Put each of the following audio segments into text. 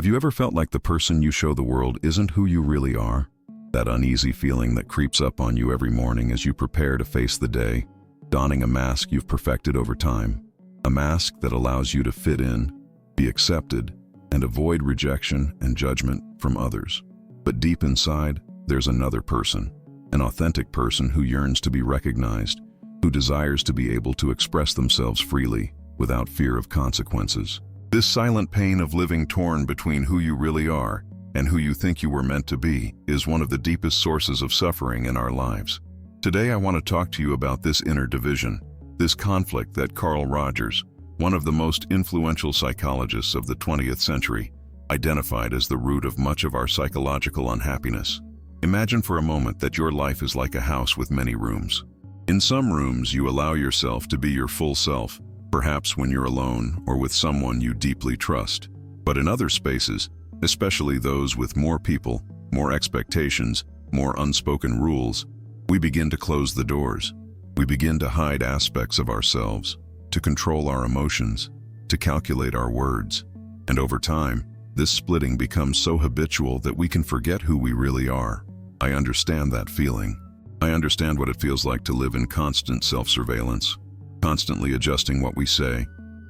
you ever felt like the person you show the world isn't who you really are? That uneasy feeling that creeps up on you every morning as you prepare to face the day, donning a mask you've perfected over time. A mask that allows you to fit in, be accepted, and avoid rejection and judgment from others. But deep inside, there's another person, an authentic person who yearns to be recognized, who desires to be able to express themselves freely, without fear of consequences. This silent pain of living torn between who you really are and who you think you were meant to be is one of the deepest sources of suffering in our lives. Today I want to talk to you about this inner division, this conflict that Carl Rogers, one of the most influential psychologists of the 20th century, identified as the root of much of our psychological unhappiness. Imagine for a moment that your life is like a house with many rooms. In some rooms, you allow yourself to be your full self, perhaps when you're alone or with someone you deeply trust. But in other spaces, especially those with more people, more expectations, more unspoken rules, we begin to close the doors. We begin to hide aspects of ourselves, to control our emotions, to calculate our words. And over time, this splitting becomes so habitual that we can forget who we really are. I understand that feeling. I understand what it feels like to live in constant self-surveillance, constantly adjusting what we say,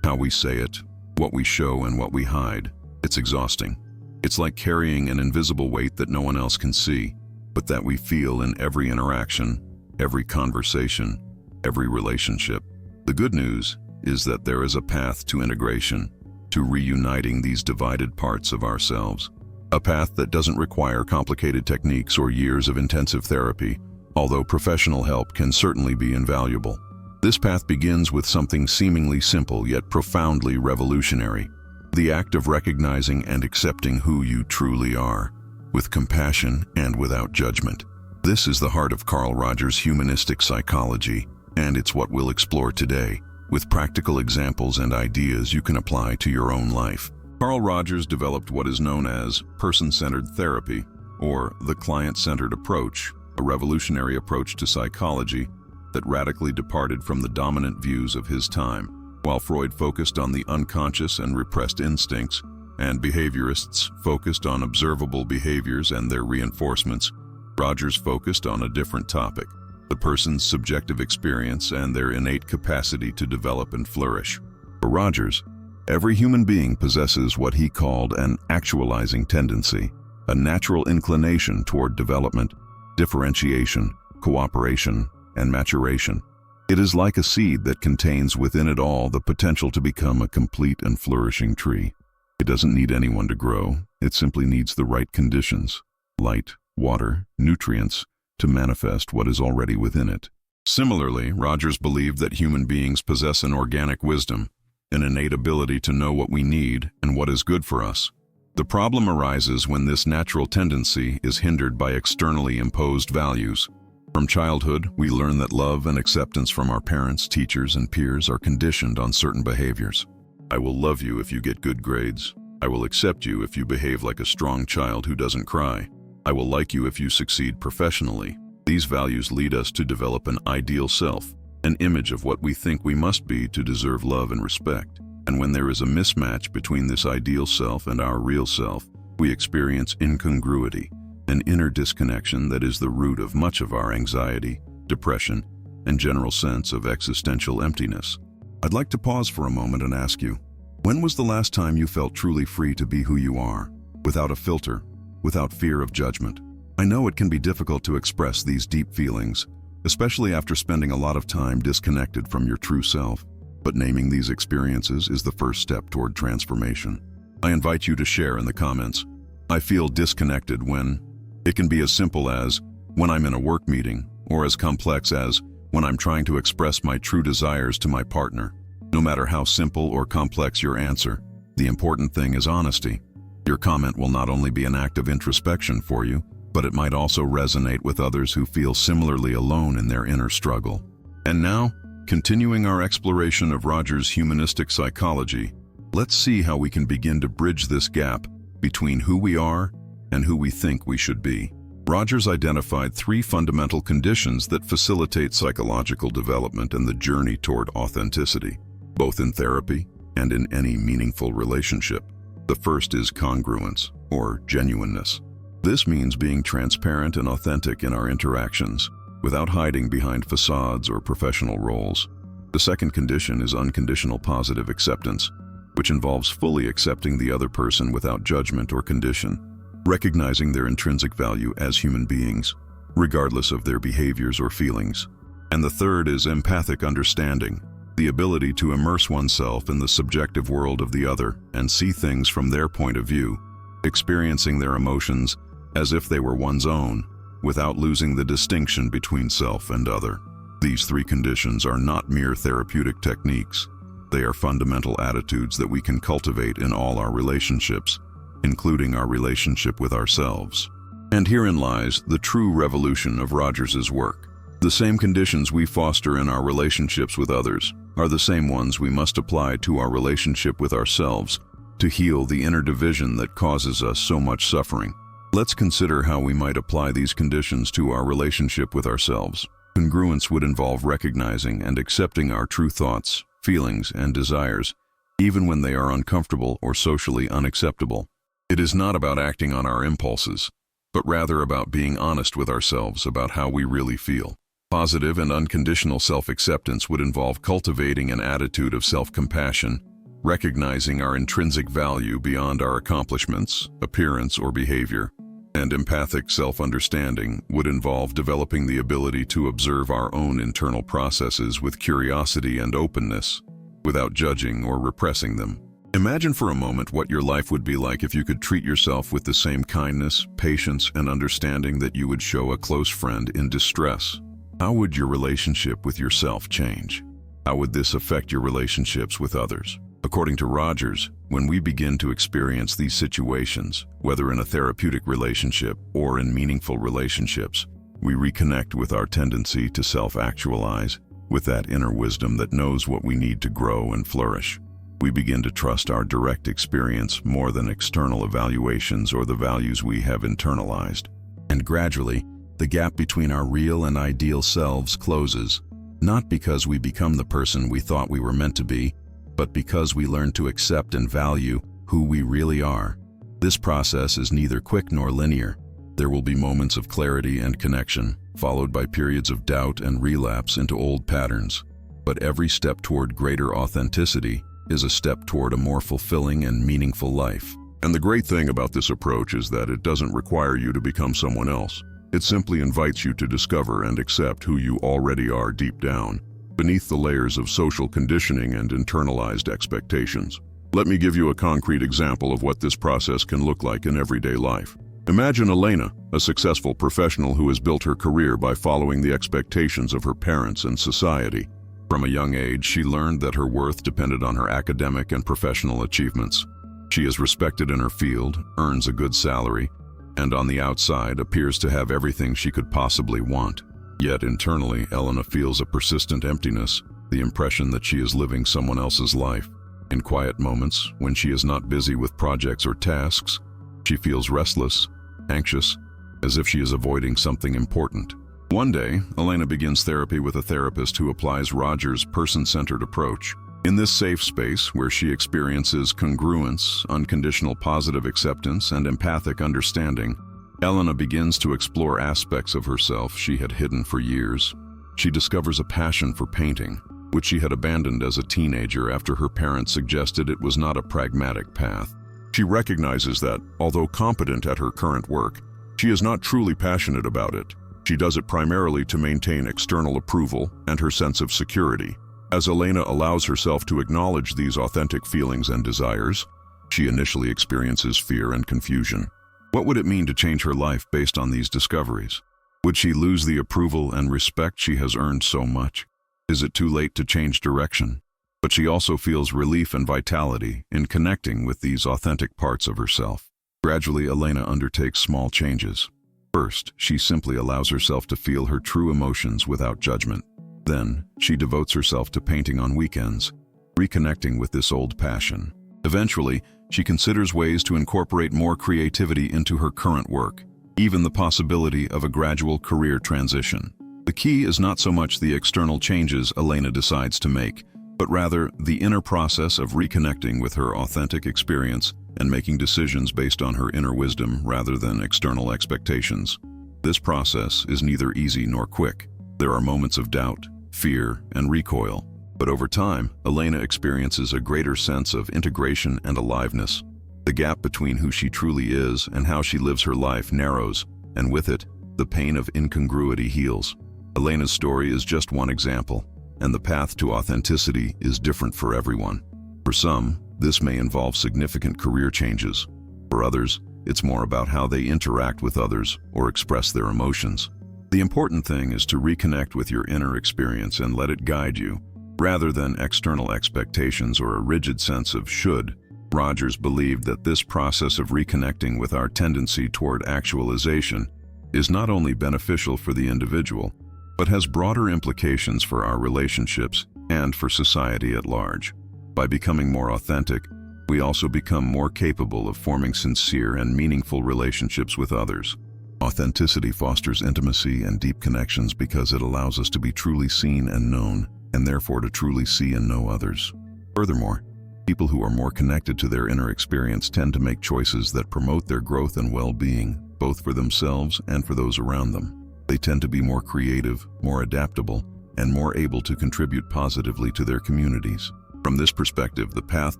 how we say it, what we show and what we hide. It's exhausting. It's like carrying an invisible weight that no one else can see, but that we feel in every interaction, every conversation, every relationship. The good news is that there is a path to integration, to reuniting these divided parts of ourselves. A path that doesn't require complicated techniques or years of intensive therapy, although professional help can certainly be invaluable. This path begins with something seemingly simple yet profoundly revolutionary: the act of recognizing and accepting who you truly are, with compassion and without judgment. This is the heart of Carl Rogers' humanistic psychology, and it's what we'll explore today, with practical examples and ideas you can apply to your own life. Carl Rogers developed what is known as person-centered therapy, or the client-centered approach, a revolutionary approach to psychology that radically departed from the dominant views of his time. While Freud focused on the unconscious and repressed instincts, and behaviorists focused on observable behaviors and their reinforcements, Rogers focused on a different topic: the person's subjective experience and their innate capacity to develop and flourish. For Rogers, every human being possesses what he called an actualizing tendency, a natural inclination toward development, differentiation, cooperation, and maturation. It is like a seed that contains within it all the potential to become a complete and flourishing tree. It doesn't need anyone to grow, it simply needs the right conditions: light, water, nutrients, to manifest what is already within it. Similarly, Rogers believed that human beings possess an organic wisdom, an innate ability to know what we need and what is good for us. The problem arises when this natural tendency is hindered by externally imposed values. From childhood, we learn that love and acceptance from our parents, teachers, and peers are conditioned on certain behaviors. I will love you if you get good grades. I will accept you if you behave like a strong child who doesn't cry. I will like you if you succeed professionally. These values lead us to develop an ideal self, an image of what we think we must be to deserve love and respect. And when there is a mismatch between this ideal self and our real self, we experience incongruity, an inner disconnection that is the root of much of our anxiety, depression, and general sense of existential emptiness. I'd like to pause for a moment and ask you, when was the last time you felt truly free to be who you are, without a filter, without fear of judgment? I know it can be difficult to express these deep feelings, especially after spending a lot of time disconnected from your true self. But naming these experiences is the first step toward transformation. I invite you to share in the comments: I feel disconnected when. It can be as simple as when I'm in a work meeting, or as complex as when I'm trying to express my true desires to my partner. No matter how simple or complex your answer, the important thing is honesty. Your comment will not only be an act of introspection for you, but it might also resonate with others who feel similarly alone in their inner struggle. And now, continuing our exploration of Rogers' humanistic psychology, let's see how we can begin to bridge this gap between who we are and who we think we should be. Rogers identified 3 fundamental conditions that facilitate psychological development and the journey toward authenticity, both in therapy and in any meaningful relationship. The first is congruence, or genuineness. This means being transparent and authentic in our interactions, without hiding behind facades or professional roles. The second condition is unconditional positive acceptance, which involves fully accepting the other person without judgment or condition, recognizing their intrinsic value as human beings, regardless of their behaviors or feelings. And the third is empathic understanding, the ability to immerse oneself in the subjective world of the other and see things from their point of view, experiencing their emotions as if they were one's own, without losing the distinction between self and other. These three conditions are not mere therapeutic techniques. They are fundamental attitudes that we can cultivate in all our relationships, including our relationship with ourselves. And herein lies the true revolution of Rogers's work. The same conditions we foster in our relationships with others are the same ones we must apply to our relationship with ourselves to heal the inner division that causes us so much suffering. Let's consider how we might apply these conditions to our relationship with ourselves. Congruence would involve recognizing and accepting our true thoughts, feelings, and desires, even when they are uncomfortable or socially unacceptable. It is not about acting on our impulses, but rather about being honest with ourselves about how we really feel. Positive and unconditional self-acceptance would involve cultivating an attitude of self-compassion, recognizing our intrinsic value beyond our accomplishments, appearance, or behavior. And empathic self-understanding would involve developing the ability to observe our own internal processes with curiosity and openness, without judging or repressing them. Imagine for a moment what your life would be like if you could treat yourself with the same kindness, patience, and understanding that you would show a close friend in distress. How would your relationship with yourself change? How would this affect your relationships with others? According to Rogers, when we begin to experience these situations, whether in a therapeutic relationship or in meaningful relationships, we reconnect with our tendency to self-actualize, with that inner wisdom that knows what we need to grow and flourish. We begin to trust our direct experience more than external evaluations or the values we have internalized. And gradually, the gap between our real and ideal selves closes, not because we become the person we thought we were meant to be, but because we learn to accept and value who we really are. This process is neither quick nor linear. There will be moments of clarity and connection, followed by periods of doubt and relapse into old patterns. But every step toward greater authenticity is a step toward a more fulfilling and meaningful life. And the great thing about this approach is that it doesn't require you to become someone else. It simply invites you to discover and accept who you already are deep down, beneath the layers of social conditioning and internalized expectations. Let me give you a concrete example of what this process can look like in everyday life. Imagine Elena, a successful professional who has built her career by following the expectations of her parents and society. From a young age, she learned that her worth depended on her academic and professional achievements. She is respected in her field, earns a good salary, and on the outside appears to have everything she could possibly want. Yet internally, Elena feels a persistent emptiness, the impression that she is living someone else's life. In quiet moments, when she is not busy with projects or tasks, she feels restless, anxious, as if she is avoiding something important. One day, Elena begins therapy with a therapist who applies Rogers' person-centered approach. In this safe space, where she experiences congruence, unconditional positive acceptance, and empathic understanding, Elena begins to explore aspects of herself she had hidden for years. She discovers a passion for painting, which she had abandoned as a teenager after her parents suggested it was not a pragmatic path. She recognizes that, although competent at her current work, she is not truly passionate about it. She does it primarily to maintain external approval and her sense of security. As Elena allows herself to acknowledge these authentic feelings and desires, she initially experiences fear and confusion. What would it mean to change her life based on these discoveries? Would she lose the approval and respect she has earned so much? Is it too late to change direction? But she also feels relief and vitality in connecting with these authentic parts of herself. Gradually, Elena undertakes small changes. First, she simply allows herself to feel her true emotions without judgment. Then, she devotes herself to painting on weekends, reconnecting with this old passion. Eventually, she considers ways to incorporate more creativity into her current work, even the possibility of a gradual career transition. The key is not so much the external changes Elena decides to make, but rather the inner process of reconnecting with her authentic experience and making decisions based on her inner wisdom rather than external expectations. This process is neither easy nor quick. There are moments of doubt, fear, and recoil. But over time, Elena experiences a greater sense of integration and aliveness. The gap between who she truly is and how she lives her life narrows, and with it, the pain of incongruity heals. Elena's story is just one example, and the path to authenticity is different for everyone. For some, this may involve significant career changes. For others, it's more about how they interact with others or express their emotions. The important thing is to reconnect with your inner experience and let it guide you, rather than external expectations or a rigid sense of should. Rogers believed that this process of reconnecting with our tendency toward actualization is not only beneficial for the individual, but has broader implications for our relationships and for society at large. By becoming more authentic, we also become more capable of forming sincere and meaningful relationships with others. Authenticity fosters intimacy and deep connections because it allows us to be truly seen and known, and therefore to truly see and know others. Furthermore, people who are more connected to their inner experience tend to make choices that promote their growth and well-being, both for themselves and for those around them. They tend to be more creative, more adaptable, and more able to contribute positively to their communities. From this perspective, the path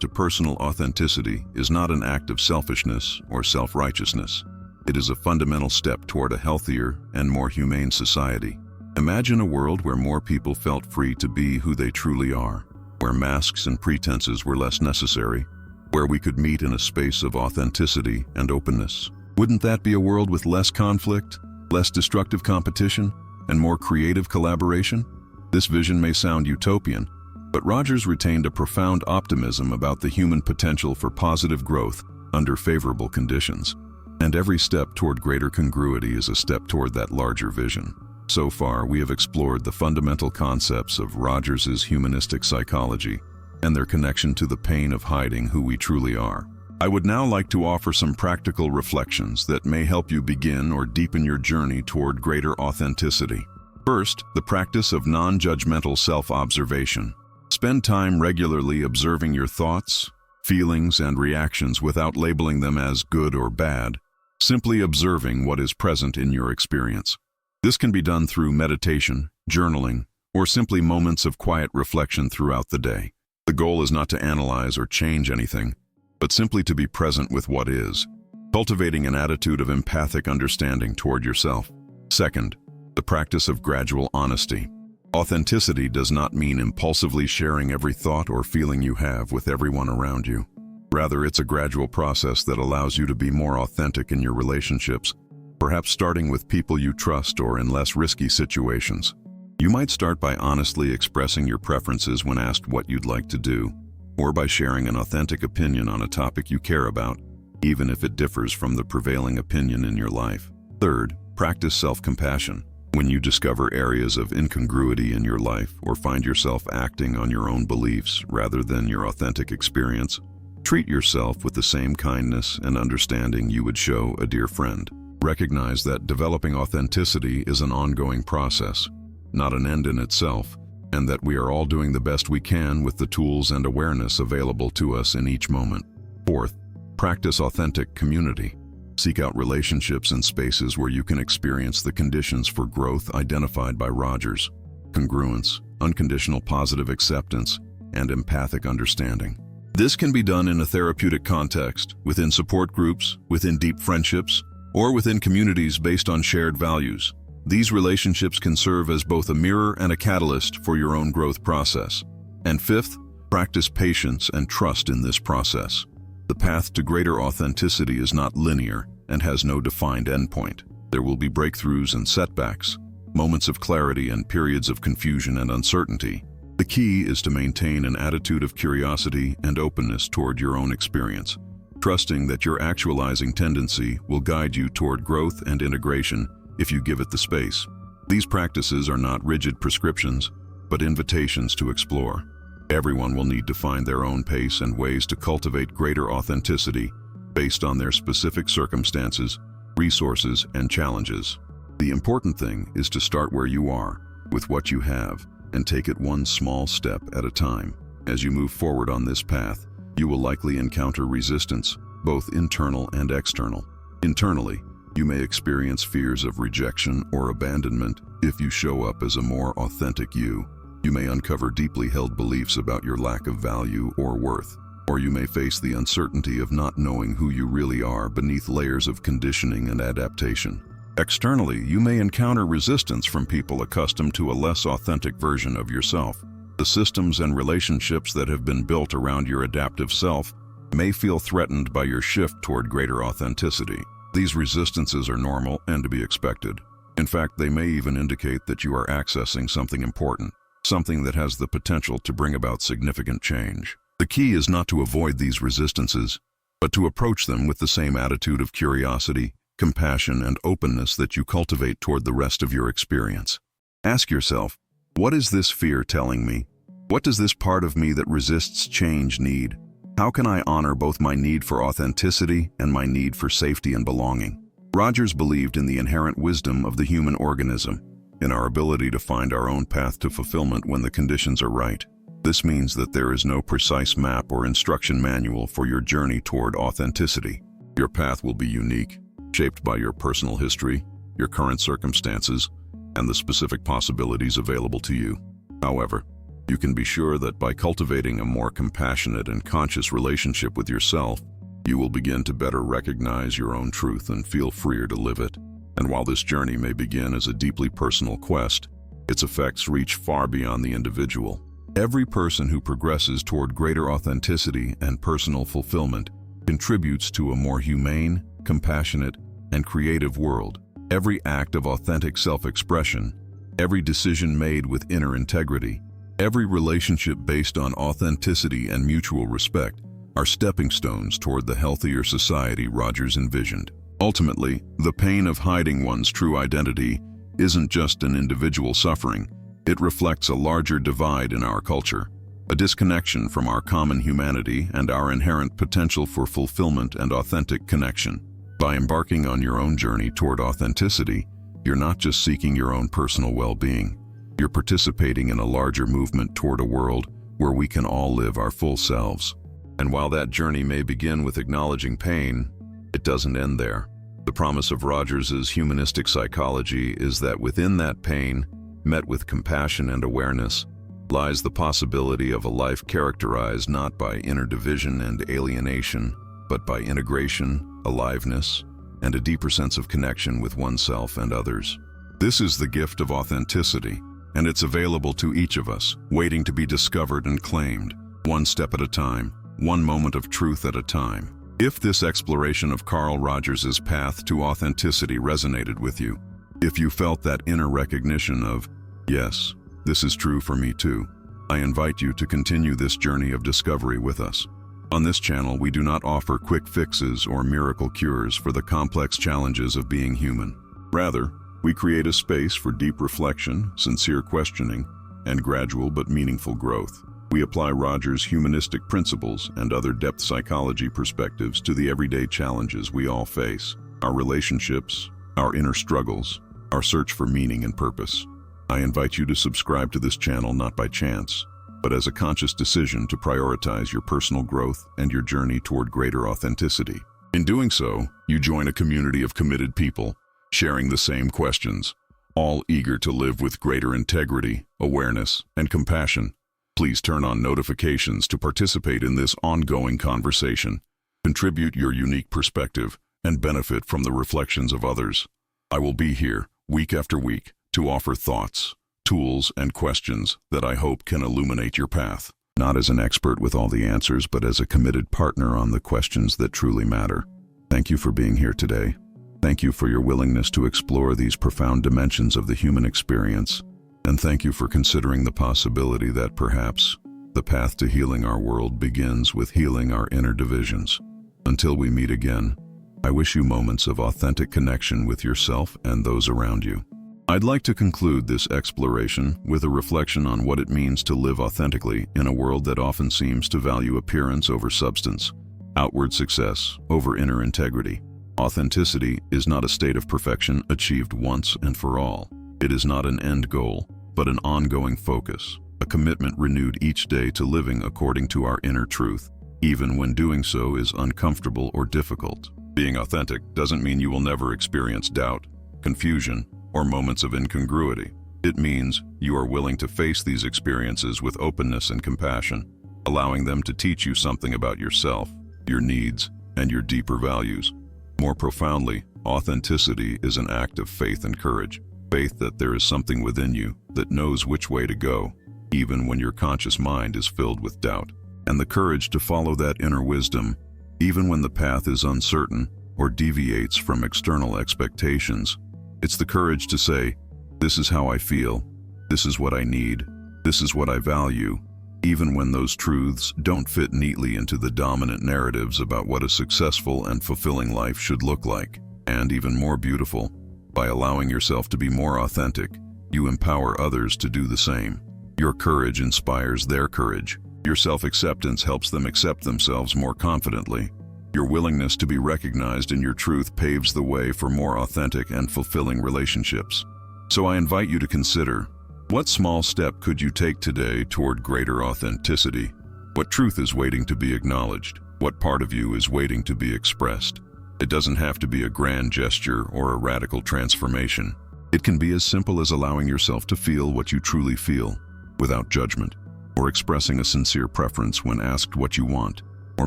to personal authenticity is not an act of selfishness or self-righteousness. It is a fundamental step toward a healthier and more humane society. Imagine a world where more people felt free to be who they truly are, where masks and pretenses were less necessary, where we could meet in a space of authenticity and openness. Wouldn't that be a world with less conflict, less destructive competition, and more creative collaboration? This vision may sound utopian, but Rogers retained a profound optimism about the human potential for positive growth under favorable conditions. And every step toward greater congruity is a step toward that larger vision. So far, we have explored the fundamental concepts of Rogers's humanistic psychology and their connection to the pain of hiding who we truly are. I would now like to offer some practical reflections that may help you begin or deepen your journey toward greater authenticity. First, the practice of non-judgmental self-observation. Spend time regularly observing your thoughts, feelings, and reactions without labeling them as good or bad, simply observing what is present in your experience. This can be done through meditation, journaling, or simply moments of quiet reflection throughout the day. The goal is not to analyze or change anything, but simply to be present with what is, cultivating an attitude of empathic understanding toward yourself. Second, the practice of gradual honesty. Authenticity does not mean impulsively sharing every thought or feeling you have with everyone around you. Rather, it's a gradual process that allows you to be more authentic in your relationships, perhaps starting with people you trust or in less risky situations. You might start by honestly expressing your preferences when asked what you'd like to do, or by sharing an authentic opinion on a topic you care about, even if it differs from the prevailing opinion in your life. Third, practice self-compassion. When you discover areas of incongruity in your life or find yourself acting on your own beliefs rather than your authentic experience, treat yourself with the same kindness and understanding you would show a dear friend. Recognize that developing authenticity is an ongoing process, not an end in itself, and that we are all doing the best we can with the tools and awareness available to us in each moment. Fourth, practice authentic community. Seek out relationships and spaces where you can experience the conditions for growth identified by Rogers: congruence, unconditional positive acceptance, and empathic understanding. This can be done in a therapeutic context, within support groups, within deep friendships, or within communities based on shared values. These relationships can serve as both a mirror and a catalyst for your own growth process. And fifth, practice patience and trust in this process. The path to greater authenticity is not linear and has no defined endpoint. There will be breakthroughs and setbacks, moments of clarity and periods of confusion and uncertainty. The key is to maintain an attitude of curiosity and openness toward your own experience, trusting that your actualizing tendency will guide you toward growth and integration if you give it the space. These practices are not rigid prescriptions, but invitations to explore. Everyone will need to find their own pace and ways to cultivate greater authenticity based on their specific circumstances, resources, and challenges. The important thing is to start where you are, with what you have, and take it one small step at a time. As you move forward on this path, you will likely encounter resistance, both internal and external. Internally, you may experience fears of rejection or abandonment if you show up as a more authentic you. You may uncover deeply held beliefs about your lack of value or worth, or you may face the uncertainty of not knowing who you really are beneath layers of conditioning and adaptation. Externally, you may encounter resistance from people accustomed to a less authentic version of yourself. The systems and relationships that have been built around your adaptive self may feel threatened by your shift toward greater authenticity. These resistances are normal and to be expected. In fact, they may even indicate that you are accessing something important, something that has the potential to bring about significant change. The key is not to avoid these resistances, but to approach them with the same attitude of curiosity, compassion, and openness that you cultivate toward the rest of your experience. Ask yourself, what is this fear telling me? What does this part of me that resists change need? How can I honor both my need for authenticity and my need for safety and belonging? Rogers believed in the inherent wisdom of the human organism, in our ability to find our own path to fulfillment when the conditions are right. This means that there is no precise map or instruction manual for your journey toward authenticity. Your path will be unique, shaped by your personal history, your current circumstances, and the specific possibilities available to you. However, you can be sure that by cultivating a more compassionate and conscious relationship with yourself, you will begin to better recognize your own truth and feel freer to live it. And while this journey may begin as a deeply personal quest, its effects reach far beyond the individual. Every person who progresses toward greater authenticity and personal fulfillment contributes to a more humane, compassionate, and creative world. Every act of authentic self-expression, every decision made with inner integrity, every relationship based on authenticity and mutual respect are stepping stones toward the healthier society Rogers envisioned. Ultimately, the pain of hiding one's true identity isn't just an individual suffering, it reflects a larger divide in our culture, a disconnection from our common humanity and our inherent potential for fulfillment and authentic connection. By embarking on your own journey toward authenticity, you're not just seeking your own personal well-being, you're participating in a larger movement toward a world where we can all live our full selves. And while that journey may begin with acknowledging pain, it doesn't end there. The promise of Rogers's humanistic psychology is that within that pain, met with compassion and awareness, lies the possibility of a life characterized not by inner division and alienation, but by integration, aliveness, and a deeper sense of connection with oneself and others. This is the gift of authenticity, and it's available to each of us, waiting to be discovered and claimed, one step at a time, one moment of truth at a time. If this exploration of Carl Rogers's path to authenticity resonated with you, if you felt that inner recognition of, yes, this is true for me too, I invite you to continue this journey of discovery with us. On this channel, we do not offer quick fixes or miracle cures for the complex challenges of being human. Rather, we create a space for deep reflection, sincere questioning, and gradual but meaningful growth. We apply Rogers' humanistic principles and other depth psychology perspectives to the everyday challenges we all face, our relationships, our inner struggles, our search for meaning and purpose. I invite you to subscribe to this channel not by chance, but as a conscious decision to prioritize your personal growth and your journey toward greater authenticity. In doing so, you join a community of committed people, sharing the same questions, all eager to live with greater integrity, awareness, and compassion. Please turn on notifications to participate in this ongoing conversation, contribute your unique perspective, and benefit from the reflections of others. I will be here, week after week, to offer thoughts, tools, and questions that I hope can illuminate your path. Not as an expert with all the answers, but as a committed partner on the questions that truly matter. Thank you for being here today. Thank you for your willingness to explore these profound dimensions of the human experience. And thank you for considering the possibility that perhaps the path to healing our world begins with healing our inner divisions. Until we meet again, I wish you moments of authentic connection with yourself and those around you. I'd like to conclude this exploration with a reflection on what it means to live authentically in a world that often seems to value appearance over substance, outward success over inner integrity. Authenticity is not a state of perfection achieved once and for all. It is not an end goal, but an ongoing focus, a commitment renewed each day to living according to our inner truth. even when doing so is uncomfortable or difficult. Being authentic doesn't mean you will never experience doubt, confusion, or moments of incongruity. It means you are willing to face these experiences with openness and compassion, allowing them to teach you something about yourself, your needs, and your deeper values. More profoundly, authenticity is an act of faith and courage. Faith that there is something within you that knows which way to go, even when your conscious mind is filled with doubt. And the courage to follow that inner wisdom, even when the path is uncertain or deviates from external expectations. It's the courage to say, "This is how I feel, this is what I need, this is what I value," even when those truths don't fit neatly into the dominant narratives about what a successful and fulfilling life should look like. And even more beautiful, by allowing yourself to be more authentic, you empower others to do the same. Your courage inspires their courage. Your self-acceptance helps them accept themselves more confidently. Your willingness to be recognized in your truth paves the way for more authentic and fulfilling relationships. So I invite you to consider, what small step could you take today toward greater authenticity? What truth is waiting to be acknowledged? What part of you is waiting to be expressed? It doesn't have to be a grand gesture or a radical transformation. It can be as simple as allowing yourself to feel what you truly feel, without judgment, or expressing a sincere preference when asked what you want, or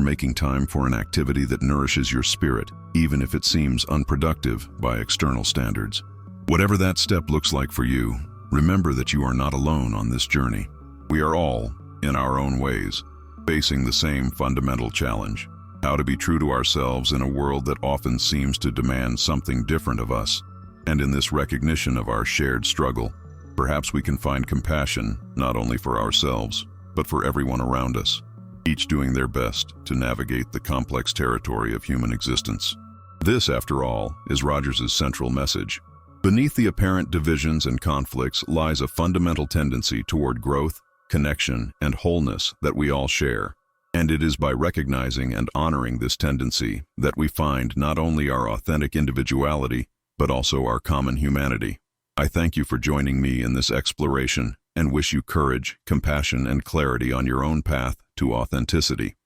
making time for an activity that nourishes your spirit, even if it seems unproductive by external standards. Whatever that step looks like for you, remember that you are not alone on this journey. We are all, in our own ways, facing the same fundamental challenge: how to be true to ourselves in a world that often seems to demand something different of us. And in this recognition of our shared struggle, perhaps we can find compassion not only for ourselves, but for everyone around us, each doing their best to navigate the complex territory of human existence. This, after all, is ROGERS' central message. Beneath the apparent divisions and conflicts lies a fundamental tendency toward growth, connection, and wholeness that we all share. And it is by recognizing and honoring this tendency that we find not only our authentic individuality, but also our common humanity. I thank you for joining me in this exploration and wish you courage, compassion, and clarity on your own path to authenticity.